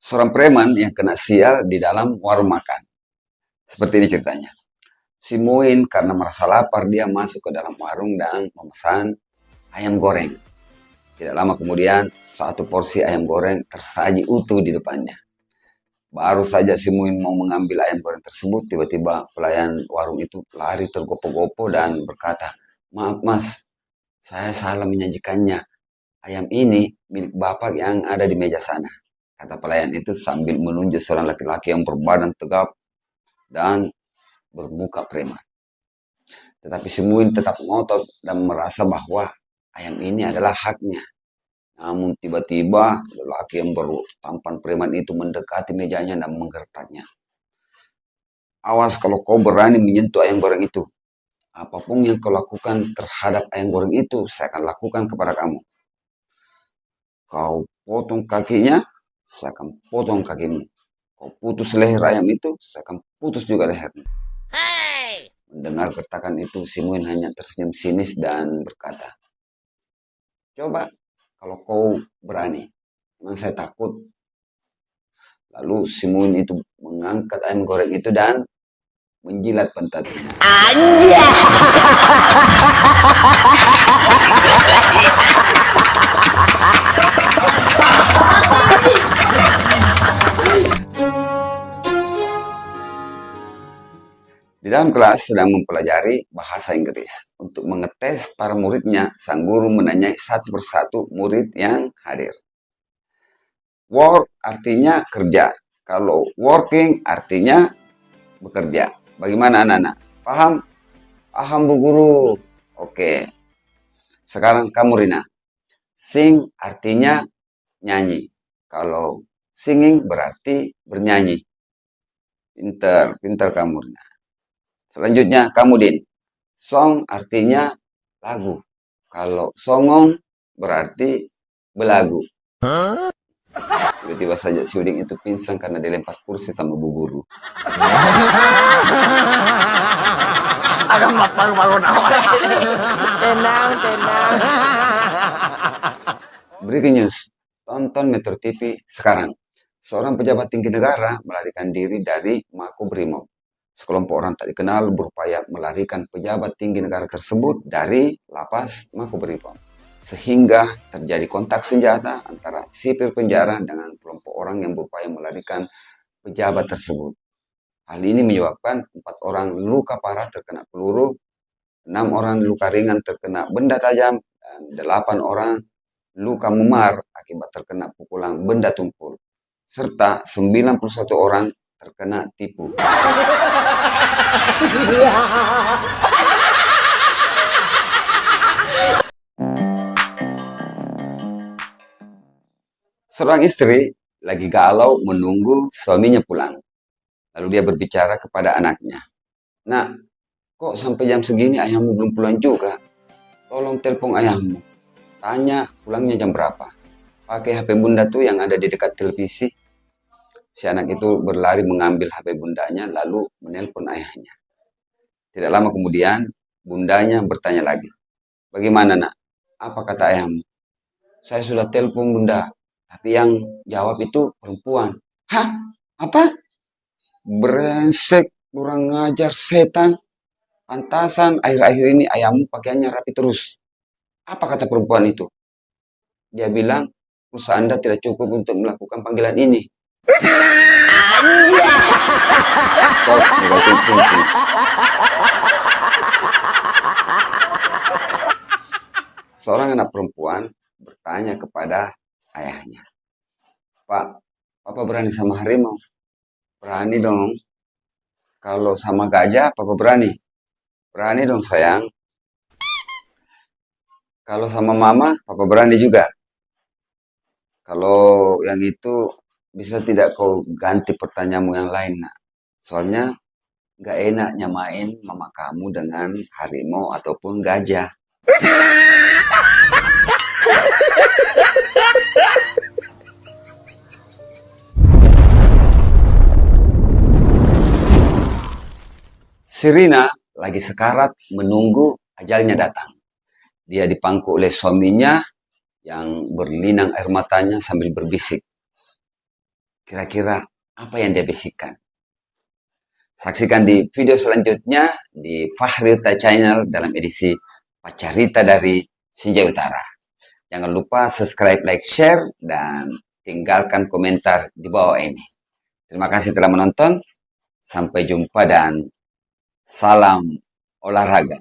Seorang preman yang kena sial di dalam warung makan. Seperti ini ceritanya. Si Muin karena merasa lapar, dia masuk ke dalam warung dan memesan ayam goreng. Tidak lama kemudian, satu porsi ayam goreng tersaji utuh di depannya. Baru saja si Muin mau mengambil ayam goreng tersebut, tiba-tiba pelayan warung itu lari tergopo-gopo dan berkata, "Maaf mas, saya salah menyajikannya. Ayam ini milik bapak yang ada di meja sana," kata pelayan itu sambil menunjuk seorang laki-laki yang berbadan tegap dan bermuka preman. Tetapi si Muin tetap ngotot dan merasa bahwa ayam ini adalah haknya. Namun tiba-tiba lelaki yang bertampan preman itu mendekati mejanya dan menggertaknya. "Awas kalau kau berani menyentuh ayam goreng itu. Apapun yang kau lakukan terhadap ayam goreng itu, saya akan lakukan kepada kamu. Kau potong kakinya, saya akan potong kakimu. Kau putus leher ayam itu, saya akan putus juga lehermu." Mendengar gertakan itu, si Muin hanya tersenyum sinis dan berkata, "Coba kalau kau berani, memang saya takut." Lalu si Muin itu mengangkat ayam goreng itu dan menjilat pantatnya. Di dalam kelas sedang mempelajari bahasa Inggris. Untuk mengetes para muridnya, sang guru menanyai satu persatu murid yang hadir. Work artinya kerja. Kalau working artinya bekerja. Bagaimana anak-anak? Paham? Paham Bu Guru. Oke. Sekarang kamu Rina. Sing artinya nyanyi. Kalau singing berarti bernyanyi. Pinter kamu Rina. Selanjutnya kamu Din. Song artinya lagu. Kalau songong berarti belagu. Tiba-tiba saja si Udin itu pingsan karena dilempar kursi sama Bu Guru. Ada malu-malu tenang. Breaking news. Tonton Metro TV sekarang. Seorang pejabat tinggi negara melarikan diri dari Makobrimob. Sekelompok orang tak dikenal berupaya melarikan pejabat tinggi negara tersebut dari lapas Makobrimob. Sehingga terjadi kontak senjata antara sipir penjara dengan kelompok orang yang berupaya melarikan pejabat tersebut. Hal ini menyebabkan 4 orang luka parah terkena peluru, 6 orang luka ringan terkena benda tajam, dan 8 orang luka memar akibat terkena pukulan benda tumpul, serta 91 orang terkena tipu. Seorang istri lagi galau menunggu suaminya pulang. Lalu dia berbicara kepada anaknya. "Nak, kok sampai jam segini ayahmu belum pulang juga? Tolong telepon ayahmu. Tanya pulangnya jam berapa. Pakai HP bunda tuh yang ada di dekat televisi." Si anak itu berlari mengambil HP bundanya lalu menelpon ayahnya. Tidak lama kemudian, bundanya bertanya lagi. "Bagaimana nak? Apa kata ayahmu?" "Saya sudah telepon bunda, tapi yang jawab itu perempuan." "Hah? Apa? Brengsek, kurang ngajar setan. Pantasan akhir-akhir ini ayahmu pakaiannya rapi terus. Apa kata perempuan itu?" "Dia bilang, pulsa Anda tidak cukup untuk melakukan panggilan ini." Stop, negatif thinking. Seorang anak perempuan bertanya kepada ayahnya, "Pak, Papa berani sama harimau?" "Berani dong." "Kalau sama gajah, Papa berani?" "Berani dong sayang." "Kalau sama Mama, Papa berani juga." "Kalau yang itu, bisa tidak kau ganti pertanyaanmu yang lain, nak? Soalnya gak enak nyamain mama kamu dengan harimau ataupun gajah." Sirina lagi sekarat menunggu ajalnya datang. Dia dipangku oleh suaminya yang berlinang air matanya sambil berbisik, kira-kira apa yang dia bisikan. Saksikan di video selanjutnya di Fahrita Channel dalam edisi Pacarita dari Sinjai Utara. Jangan lupa subscribe, like, share, dan tinggalkan komentar di bawah ini. Terima kasih telah menonton. Sampai jumpa dan salam olahraga.